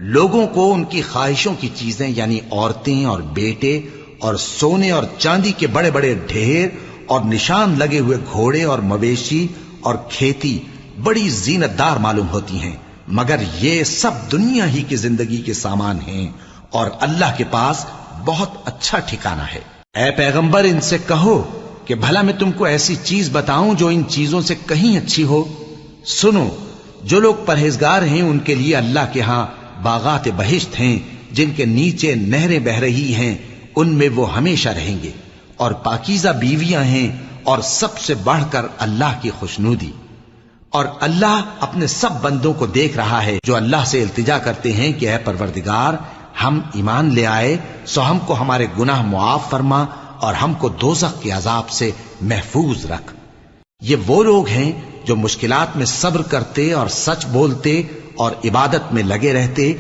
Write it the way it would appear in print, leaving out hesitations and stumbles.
لوگوں کو ان کی خواہشوں کی چیزیں یعنی عورتیں اور بیٹے اور سونے اور چاندی کے بڑے بڑے ڈھیر اور نشان لگے ہوئے گھوڑے اور مویشی اور کھیتی بڑی زینت دار معلوم ہوتی ہیں، مگر یہ سب دنیا ہی کی زندگی کے سامان ہیں اور اللہ کے پاس بہت اچھا ٹھکانہ ہے۔ اے پیغمبر ان سے کہو کہ بھلا میں تم کو ایسی چیز بتاؤں جو ان چیزوں سے کہیں اچھی ہو؟ سنو، جو لوگ پرہیزگار ہیں ان کے لیے اللہ کے ہاں باغات بہشت ہیں جن کے نیچے نہریں بہ رہی ہیں، ان میں وہ ہمیشہ رہیں گے، اور پاکیزہ بیویاں ہیں، اور سب سے بڑھ کر اللہ کی خوشنودی۔ اور اللہ اپنے سب بندوں کو دیکھ رہا ہے جو اللہ سے التجا کرتے ہیں کہ اے پروردگار، ہم ایمان لے آئے سو ہم کو ہمارے گناہ معاف فرما اور ہم کو دوزخ کے عذاب سے محفوظ رکھ۔ یہ وہ لوگ ہیں جو مشکلات میں صبر کرتے اور سچ بولتے اور عبادت میں لگے رہتے